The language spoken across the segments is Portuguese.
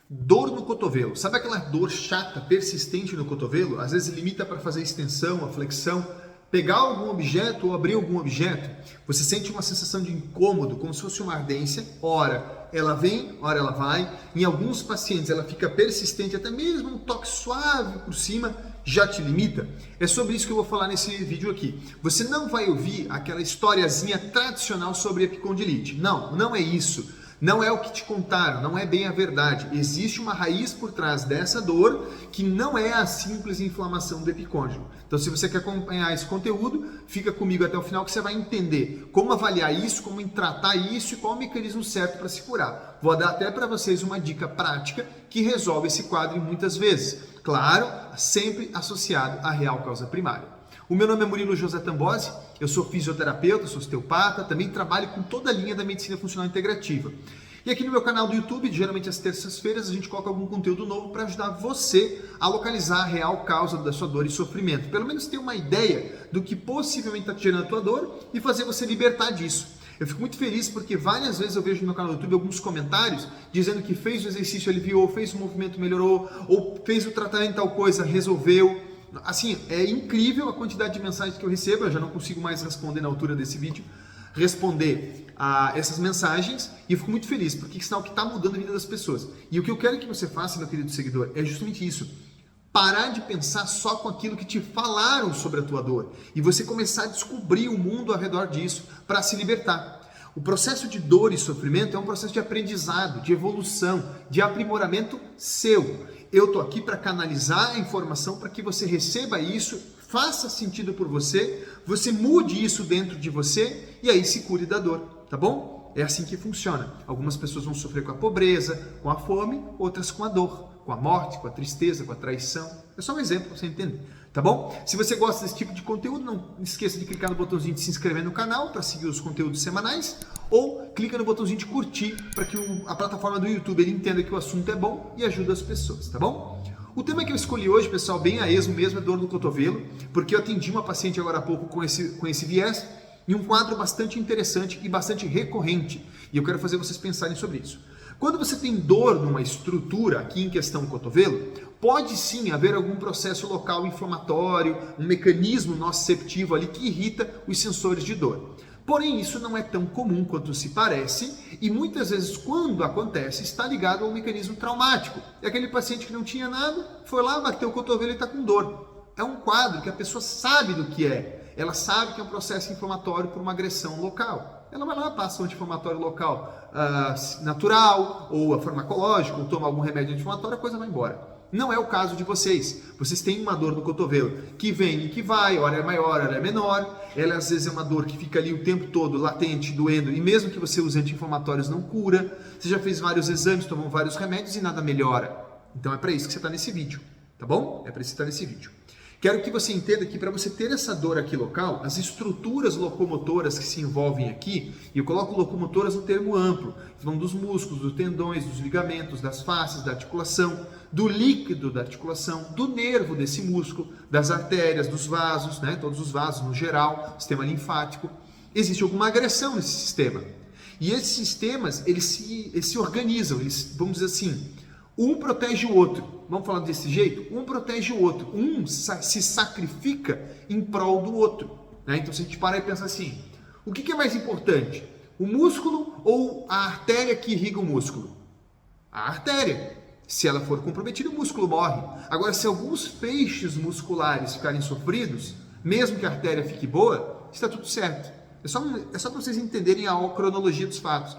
Dor no cotovelo. Sabe aquela dor chata, persistente no cotovelo? Às vezes limita para fazer extensão, a flexão, pegar algum objeto ou abrir algum objeto. Você sente uma sensação de incômodo, como se fosse uma ardência. Ora ela vem, ora ela vai. Em alguns pacientes ela fica persistente, até mesmo um toque suave por cima já te limita. É sobre isso que eu vou falar nesse vídeo aqui. Você não vai ouvir aquela historiazinha tradicional sobre epicondilite. Não, não é isso. Não é o que te contaram, não é bem a verdade. Existe uma raiz por trás dessa dor que não é a simples inflamação do epicôndilo. Então, se você quer acompanhar esse conteúdo, fica comigo até o final que você vai entender como avaliar isso, como tratar isso e qual o mecanismo certo para se curar. Vou dar até para vocês uma dica prática que resolve esse quadro muitas vezes. Claro, sempre associado à real causa primária. O meu nome é Murilo José Tambosi, eu sou fisioterapeuta, sou osteopata, também trabalho com toda a linha da medicina funcional integrativa. E aqui no meu canal do YouTube, geralmente às terças-feiras, a gente coloca algum conteúdo novo para ajudar você a localizar a real causa da sua dor e sofrimento. Pelo menos ter uma ideia do que possivelmente está gerando a tua dor e fazer você libertar disso. Eu fico muito feliz porque várias vezes eu vejo no meu canal do YouTube alguns comentários dizendo que fez o exercício, aliviou, fez o movimento, melhorou, ou fez o tratamento tal coisa, resolveu. Assim, é incrível a quantidade de mensagens que eu recebo, eu já não consigo mais responder na altura desse vídeo, responder a essas mensagens, e eu fico muito feliz, porque é sinal que está mudando a vida das pessoas. E o que eu quero que você faça, meu querido seguidor, é justamente isso. Parar de pensar só com aquilo que te falaram sobre a tua dor, e você começar a descobrir o mundo ao redor disso, para se libertar. O processo de dor e sofrimento é um processo de aprendizado, de evolução, de aprimoramento seu. Eu estou aqui para canalizar a informação para que você receba isso, faça sentido por você, você mude isso dentro de você e aí se cure da dor, tá bom? É assim que funciona. Algumas pessoas vão sofrer com a pobreza, com a fome, outras com a dor, com a morte, com a tristeza, com a traição. É só um exemplo para você entender, tá bom? Se você gosta desse tipo de conteúdo, não esqueça de clicar no botãozinho de se inscrever no canal para seguir os conteúdos semanais, ou clica no botãozinho de curtir para que a plataforma do YouTube ele entenda que o assunto é bom e ajuda as pessoas, tá bom? O tema que eu escolhi hoje, pessoal, bem a esmo mesmo, é dor no cotovelo, porque eu atendi uma paciente agora há pouco com esse viés e um quadro bastante interessante e bastante recorrente. E eu quero fazer vocês pensarem sobre isso. Quando você tem dor numa estrutura, aqui em questão o cotovelo, pode sim haver algum processo local inflamatório, um mecanismo nociceptivo ali que irrita os sensores de dor. Porém, isso não é tão comum quanto se parece e muitas vezes, quando acontece, está ligado a um mecanismo traumático. É aquele paciente que não tinha nada, foi lá, bateu o cotovelo e está com dor. É um quadro que a pessoa sabe do que é. Ela sabe que é um processo inflamatório por uma agressão local. Ela vai lá, passa um anti-inflamatório local natural ou farmacológico, ou toma algum remédio anti-inflamatório, a coisa vai embora. Não é o caso de vocês. Vocês têm uma dor no cotovelo que vem e que vai, hora é maior, hora é menor. Ela às vezes é uma dor que fica ali o tempo todo latente, doendo, e mesmo que você use anti-inflamatórios não cura. Você já fez vários exames, tomou vários remédios e nada melhora. Então é para isso que você está nesse vídeo, tá bom? É para isso que você está nesse vídeo. Quero que você entenda que para você ter essa dor aqui local, as estruturas locomotoras que se envolvem aqui, e eu coloco locomotoras no termo amplo, falando dos músculos, dos tendões, dos ligamentos, das faces, da articulação, do líquido da articulação, do nervo desse músculo, das artérias, dos vasos, né? Todos os vasos no geral, sistema linfático. Existe alguma agressão nesse sistema. E esses sistemas, eles se organizam, eles, vamos dizer assim, um protege o outro. Vamos falar desse jeito? Um protege o outro. Um se sacrifica em prol do outro. Né? Então, se a gente parar e pensar assim, o que é mais importante? O músculo ou a artéria que irriga o músculo? A artéria. Se ela for comprometida, o músculo morre. Agora, se alguns feixes musculares ficarem sofridos, mesmo que a artéria fique boa, está tudo certo. É só para vocês entenderem a cronologia dos fatos.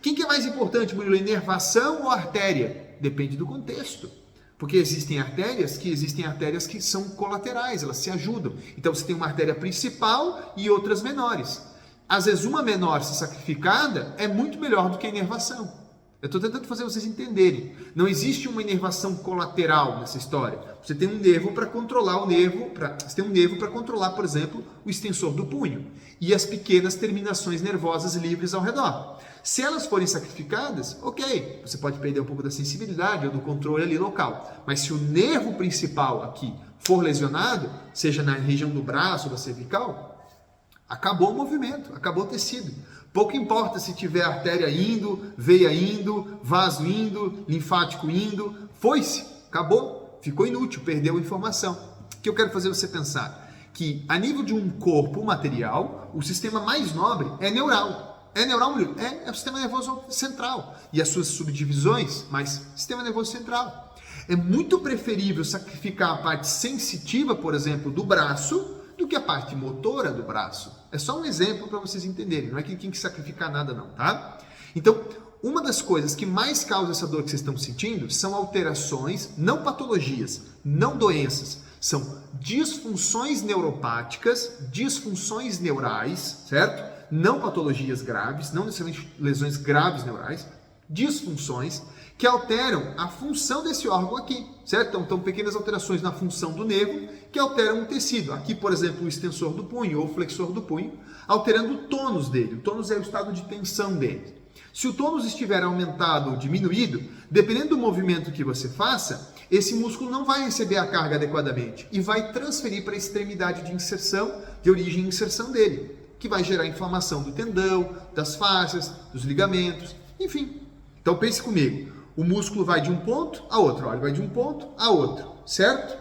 Quem que é mais importante, Murilo? Inervação ou artéria? Depende do contexto. Porque existem artérias que são colaterais, elas se ajudam. Então você tem uma artéria principal e outras menores. Às vezes uma menor se sacrificada é muito melhor do que a inervação. Eu estou tentando fazer vocês entenderem. Não existe uma inervação colateral nessa história. Você tem um nervo para controlar você tem um nervo para controlar, por exemplo, o extensor do punho e as pequenas terminações nervosas livres ao redor. Se elas forem sacrificadas, ok, você pode perder um pouco da sensibilidade ou do controle ali local. Mas se o nervo principal aqui for lesionado, seja na região do braço ou da cervical, acabou o movimento, acabou o tecido. Pouco importa se tiver artéria indo, veia indo, vaso indo, linfático indo, foi-se, acabou, ficou inútil, perdeu a informação. O que eu quero fazer você pensar? Que a nível de um corpo material, o sistema mais nobre é neural. É neural, é o sistema nervoso central. E as suas subdivisões, mas sistema nervoso central. É muito preferível sacrificar a parte sensitiva, por exemplo, do braço, do que a parte motora do braço. É só um exemplo para vocês entenderem, não é que tem que sacrificar nada não, tá? Então, uma das coisas que mais causa essa dor que vocês estão sentindo são alterações, não patologias, não doenças, são disfunções neuropáticas, disfunções neurais, certo? Não patologias graves, não necessariamente lesões graves neurais, disfunções que alteram a função desse órgão aqui, certo? Então, pequenas alterações na função do nervo que alteram o tecido. Aqui, por exemplo, o extensor do punho ou o flexor do punho, alterando o tônus dele. O tônus é o estado de tensão dele. Se o tônus estiver aumentado ou diminuído, dependendo do movimento que você faça, esse músculo não vai receber a carga adequadamente e vai transferir para a extremidade de inserção, de origem e inserção dele, que vai gerar inflamação do tendão, das fáscias, dos ligamentos, enfim. Então pense comigo. O músculo vai de um ponto a outro, olha, vai de um ponto a outro, certo?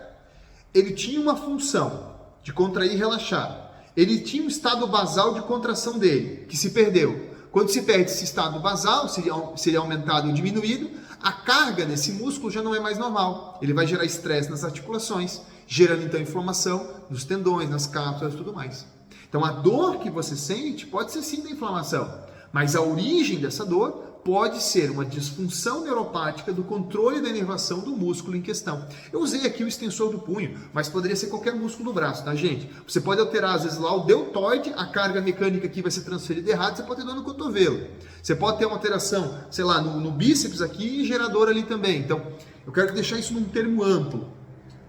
Ele tinha uma função de contrair e relaxar. Ele tinha um estado basal de contração dele, que se perdeu. Quando se perde esse estado basal, se ele é aumentado ou diminuído, a carga desse músculo já não é mais normal. Ele vai gerar estresse nas articulações, gerando então inflamação nos tendões, nas cápsulas e tudo mais. Então a dor que você sente pode ser sim da inflamação, mas a origem dessa dor pode ser uma disfunção neuropática do controle da inervação do músculo em questão. Eu usei aqui o extensor do punho, mas poderia ser qualquer músculo do braço, tá, gente? Você pode alterar, às vezes, lá o deltoide, a carga mecânica aqui vai ser transferida errado, você pode ter dor no cotovelo. Você pode ter uma alteração, sei lá, no bíceps aqui e gerar dor ali também. Então, eu quero deixar isso num termo amplo.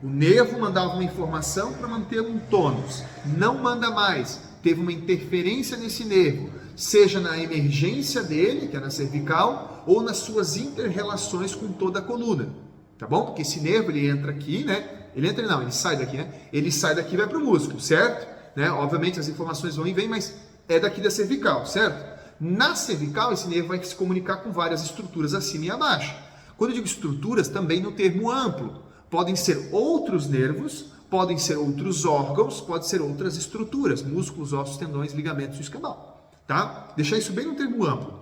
O nervo mandava uma informação para manter um tônus. Não manda mais. Teve uma interferência nesse nervo, seja na emergência dele, que é na cervical, ou nas suas interrelações com toda a coluna, tá bom? Porque esse nervo, ele entra aqui, né? Ele sai daqui, né? Ele sai daqui e vai para o músculo, certo? Né? Obviamente as informações vão e vêm, mas é daqui da cervical, certo? Na cervical, esse nervo vai se comunicar com várias estruturas acima e abaixo. Quando eu digo estruturas, também no termo amplo. Podem ser outros nervos, podem ser outros órgãos, podem ser outras estruturas, músculos, ossos, tendões, ligamentos e escambau, tá? Deixar isso bem no termo amplo,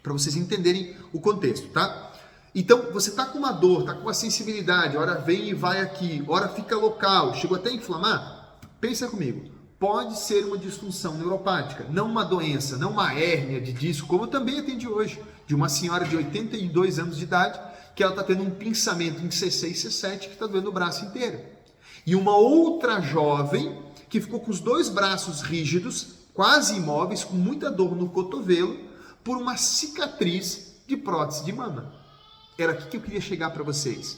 para vocês entenderem o contexto, tá? Então, você tá com uma dor, tá com uma sensibilidade, hora vem e vai aqui, hora fica local, chegou até a inflamar? Pensa comigo, pode ser uma disfunção neuropática, não uma doença, não uma hérnia de disco, como eu também atendi hoje, de uma senhora de 82 anos de idade, que ela está tendo um pinçamento em C6 e C7 que está doendo o braço inteiro. E uma outra jovem que ficou com os dois braços rígidos, quase imóveis, com muita dor no cotovelo, por uma cicatriz de prótese de mama. Era aqui que eu queria chegar para vocês.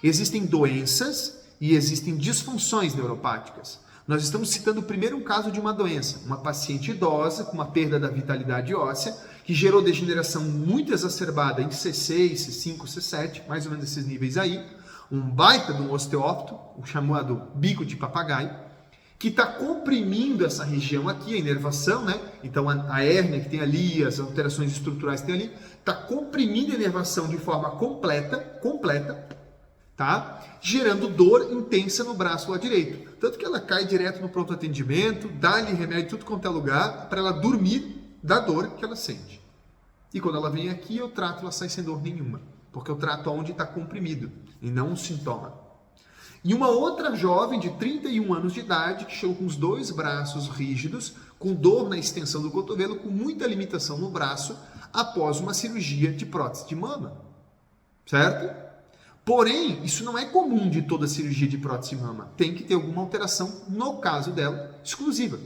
Existem doenças e existem disfunções neuropáticas. Nós estamos citando primeiro um caso de uma doença, uma paciente idosa com uma perda da vitalidade óssea, que gerou degeneração muito exacerbada em C6, C5, C7, mais ou menos esses níveis aí, um baita de um osteófito, o chamado bico de papagaio, que está comprimindo essa região aqui, a inervação, né? Então a hérnia que tem ali, as alterações estruturais que tem ali, está comprimindo a inervação de forma completa, tá? Gerando dor intensa no braço lá direito. Tanto que ela cai direto no pronto atendimento, dá-lhe remédio em tudo quanto é lugar, para ela dormir da dor que ela sente. E quando ela vem aqui, eu trato, ela sai sem dor nenhuma, porque eu trato onde está comprimido, e não um sintoma. E uma outra jovem de 31 anos de idade, que chegou com os dois braços rígidos, com dor na extensão do cotovelo, com muita limitação no braço, após uma cirurgia de prótese de mama. Certo? Porém, isso não é comum de toda cirurgia de prótese de mama. Tem que ter alguma alteração, no caso dela, exclusiva.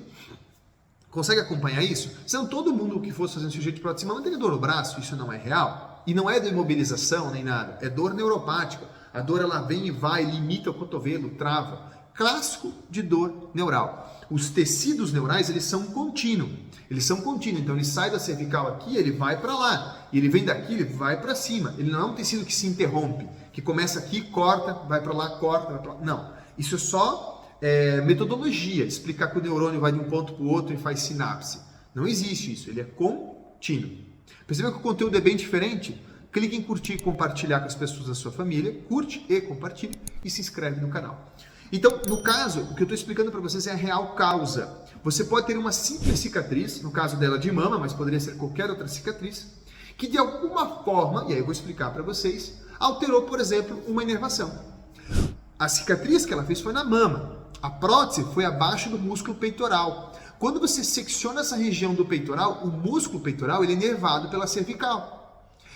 Consegue acompanhar isso? Senão todo mundo que fosse fazer cirurgia de prótese de mama teria dor no braço, isso não é real. E não é de imobilização nem nada, é dor neuropática. A dor ela vem e vai, limita o cotovelo, trava. Clássico de dor neural. Os tecidos neurais, eles são contínuos. Então ele sai da cervical aqui, ele vai para lá. E ele vem daqui, ele vai para cima. Ele não é um tecido que se interrompe, que começa aqui, corta, vai para lá, corta, vai para lá. Não, isso é só metodologia, explicar que o neurônio vai de um ponto para o outro e faz sinapse. Não existe isso, ele é contínuo. Perceba que o conteúdo é bem diferente? Clique em curtir e compartilhar com as pessoas da sua família, curte e compartilhe e se inscreve no canal. Então, no caso, o que eu estou explicando para vocês é a real causa. Você pode ter uma simples cicatriz, no caso dela de mama, mas poderia ser qualquer outra cicatriz, que de alguma forma, e aí eu vou explicar para vocês, alterou, por exemplo, uma inervação. A cicatriz que ela fez foi na mama. A prótese foi abaixo do músculo peitoral. Quando você secciona essa região do peitoral, o músculo peitoral ele é inervado pela cervical.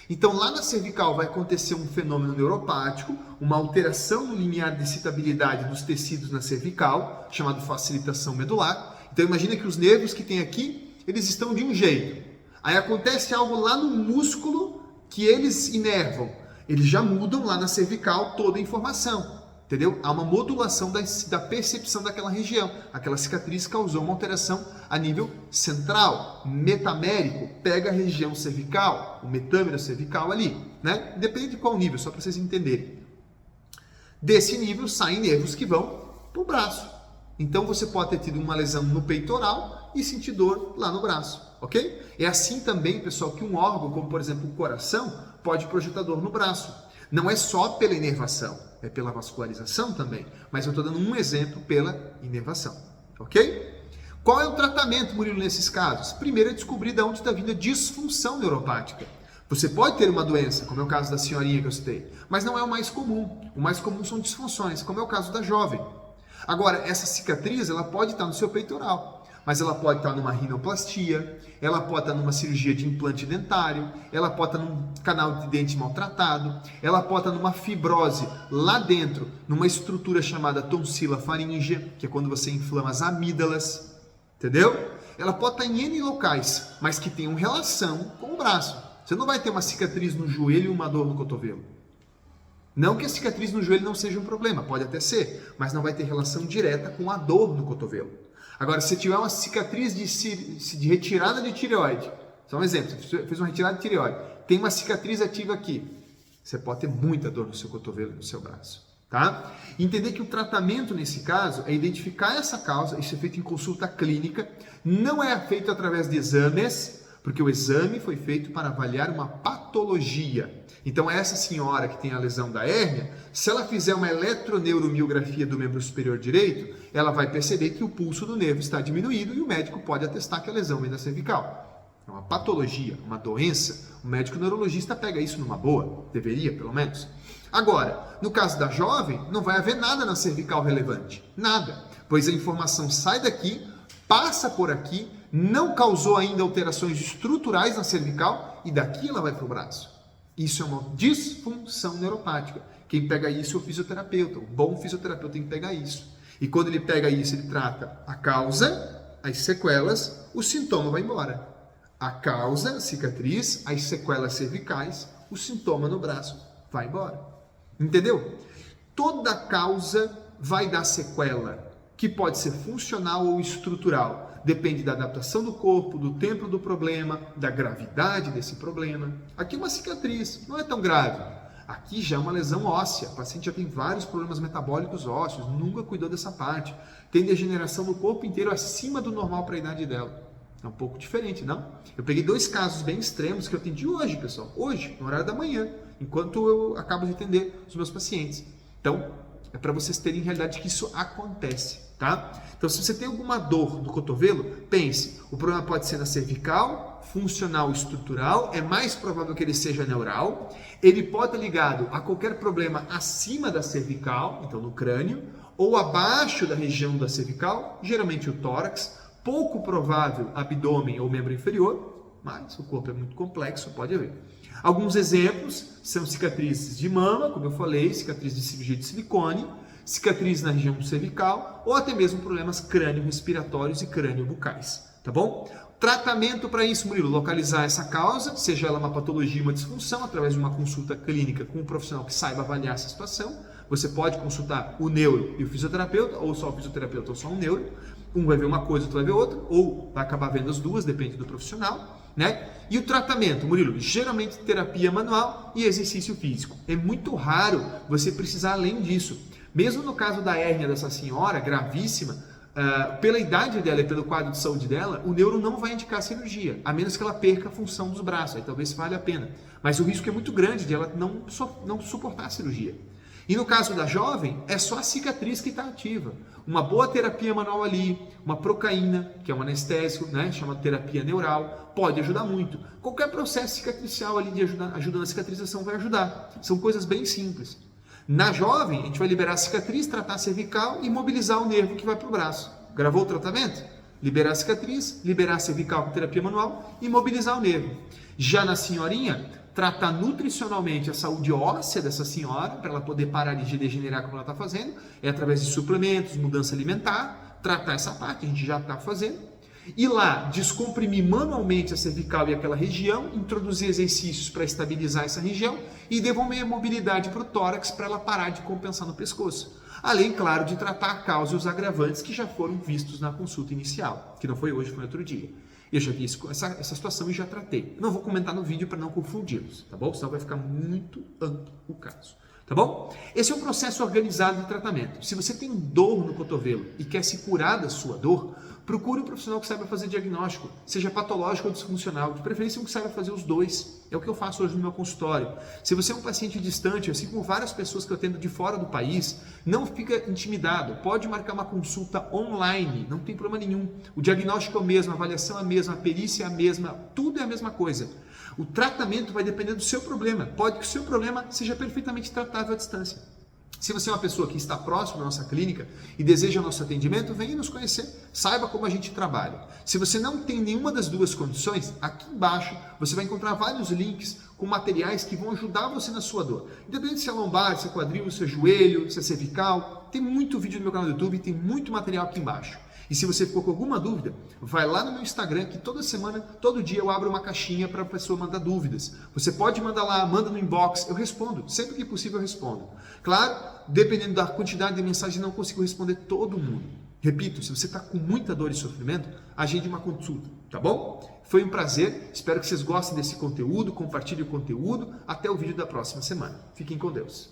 Então, lá na cervical vai acontecer um fenômeno neuropático, uma alteração no limiar de excitabilidade dos tecidos na cervical, chamado facilitação medular. Então, imagina que os nervos que tem aqui, eles estão de um jeito. Aí acontece algo lá no músculo que eles inervam. Eles já mudam lá na cervical toda a informação. Entendeu? Há uma modulação da percepção daquela região. Aquela cicatriz causou uma alteração a nível central. Metamérico pega a região cervical, o metâmero cervical ali, né? Independente de qual nível, só para vocês entenderem. Desse nível saem nervos que vão para o braço. Então você pode ter tido uma lesão no peitoral e sentir dor lá no braço, ok? É assim também, pessoal, que um órgão, como por exemplo o coração, pode projetar dor no braço. Não é só pela inervação, é pela vascularização também. Mas eu estou dando um exemplo pela inervação, ok? Qual é o tratamento, Murilo, nesses casos? Primeiro é descobrir de onde está vindo a disfunção neuropática. Você pode ter uma doença, como é o caso da senhorinha que eu citei, mas não é o mais comum. O mais comum são disfunções, como é o caso da jovem. Agora, essa cicatriz, ela pode estar no seu peitoral, mas ela pode estar numa rinoplastia, ela pode estar numa cirurgia de implante dentário, ela pode estar num canal de dente maltratado, ela pode estar numa fibrose lá dentro, numa estrutura chamada tonsila faríngea, que é quando você inflama as amígdalas, entendeu? Ela pode estar em N locais, mas que tenham relação com o braço. Você não vai ter uma cicatriz no joelho e uma dor no cotovelo. Não que a cicatriz no joelho não seja um problema, pode até ser, mas não vai ter relação direta com a dor no cotovelo. Agora, se tiver uma cicatriz de retirada de tireoide, só um exemplo, você fez uma retirada de tireoide, tem uma cicatriz ativa aqui, você pode ter muita dor no seu cotovelo e no seu braço, tá? Entender que o tratamento nesse caso é identificar essa causa, isso é feito em consulta clínica, não é feito através de exames, porque o exame foi feito para avaliar uma patologia. Então, essa senhora que tem a lesão da hérnia, se ela fizer uma eletroneuromiografia do membro superior direito, ela vai perceber que o pulso do nervo está diminuído e o médico pode atestar que a lesão vem da cervical. É uma patologia, uma doença. O médico neurologista pega isso numa boa, deveria pelo menos. Agora, no caso da jovem, não vai haver nada na cervical relevante. Nada. Pois a informação sai daqui, passa por aqui, não causou ainda alterações estruturais na cervical e daqui ela vai para o braço. Isso é uma disfunção neuropática. Quem pega isso é o fisioterapeuta. O bom fisioterapeuta tem que pegar isso. E quando ele pega isso, ele trata a causa, as sequelas, o sintoma vai embora. A causa, cicatriz, as sequelas cervicais, o sintoma no braço vai embora. Entendeu? Toda causa vai dar sequela, que pode ser funcional ou estrutural. Depende da adaptação do corpo, do tempo do problema, da gravidade desse problema. Aqui uma cicatriz, não é tão grave. Aqui já é uma lesão óssea. O paciente já tem vários problemas metabólicos ósseos, nunca cuidou dessa parte. Tem degeneração no corpo inteiro acima do normal para a idade dela. É um pouco diferente, não? Eu peguei 2 casos bem extremos que eu atendi hoje, pessoal. Hoje, no horário da manhã, enquanto eu acabo de atender os meus pacientes. Então, é para vocês terem realidade que isso acontece, tá? Então, se você tem alguma dor no cotovelo, pense, o problema pode ser na cervical, funcional, estrutural, é mais provável que ele seja neural, ele pode estar ligado a qualquer problema acima da cervical, então no crânio, ou abaixo da região da cervical, geralmente o tórax, pouco provável abdômen ou membro inferior, mas o corpo é muito complexo, pode haver. Alguns exemplos são cicatrizes de mama, como eu falei, cicatriz de cirurgia de silicone, cicatriz na região cervical ou até mesmo problemas crânio-respiratórios e crânio-bucais, tá bom? Tratamento para isso, Murilo, localizar essa causa, seja ela uma patologia, uma disfunção, através de uma consulta clínica com um profissional que saiba avaliar essa situação. Você pode consultar o neuro e o fisioterapeuta, ou só o fisioterapeuta ou só o neuro. Um vai ver uma coisa, outro vai ver outra, ou vai acabar vendo as duas, depende do profissional, né? E o tratamento, Murilo, geralmente terapia manual e exercício físico. É muito raro você precisar além disso. Mesmo no caso da hérnia dessa senhora, gravíssima, pela idade dela e pelo quadro de saúde dela, o neuro não vai indicar cirurgia, a menos que ela perca a função dos braços, aí talvez valha a pena. Mas o risco é muito grande de ela não suportar a cirurgia. E no caso da jovem, é só a cicatriz que está ativa. Uma boa terapia manual ali, uma procaína, que é um anestésico, né, chamado terapia neural, pode ajudar muito. Qualquer processo cicatricial ali de ajuda na cicatrização vai ajudar. São coisas bem simples. Na jovem, a gente vai liberar a cicatriz, tratar a cervical e mobilizar o nervo que vai para o braço. Gravou o tratamento? Liberar a cicatriz, liberar a cervical com terapia manual e mobilizar o nervo. Já na senhorinha, tratar nutricionalmente a saúde óssea dessa senhora, para ela poder parar de degenerar como ela está fazendo, é através de suplementos, mudança alimentar, tratar essa parte, a gente já está fazendo. E lá, descomprimir manualmente a cervical e aquela região, introduzir exercícios para estabilizar essa região e devolver a mobilidade para o tórax para ela parar de compensar no pescoço. Além, claro, de tratar a causa e os agravantes que já foram vistos na consulta inicial, que não foi hoje, foi outro dia. Eu já vi essa situação e já tratei. Não vou comentar no vídeo para não confundi-los, tá bom? Senão vai ficar muito amplo o caso. Tá bom? Esse é um processo organizado de tratamento. Se você tem dor no cotovelo e quer se curar da sua dor, procure um profissional que saiba fazer diagnóstico, seja patológico ou disfuncional, de preferência um que saiba fazer os dois. É o que eu faço hoje no meu consultório. Se você é um paciente distante, assim como várias pessoas que eu atendo de fora do país, não fica intimidado. Pode marcar uma consulta online, não tem problema nenhum. O diagnóstico é o mesmo, a avaliação é a mesma, a perícia é a mesma, tudo é a mesma coisa. O tratamento vai depender do seu problema. Pode que o seu problema seja perfeitamente tratável à distância. Se você é uma pessoa que está próximo da nossa clínica e deseja nosso atendimento, venha nos conhecer, saiba como a gente trabalha. Se você não tem nenhuma das duas condições, aqui embaixo você vai encontrar vários links com materiais que vão ajudar você na sua dor. Independente se é lombar, se é quadril, se é joelho, se é cervical, tem muito vídeo no meu canal do YouTube, tem muito material aqui embaixo. E se você ficou com alguma dúvida, vai lá no meu Instagram, que toda semana, todo dia eu abro uma caixinha para a pessoa mandar dúvidas. Você pode mandar lá, manda no inbox, eu respondo. Sempre que possível eu respondo. Claro, dependendo da quantidade de mensagens, não consigo responder todo mundo. Repito, se você está com muita dor e sofrimento, agende uma consulta, tá bom? Foi um prazer, espero que vocês gostem desse conteúdo, compartilhem o conteúdo. Até o vídeo da próxima semana. Fiquem com Deus.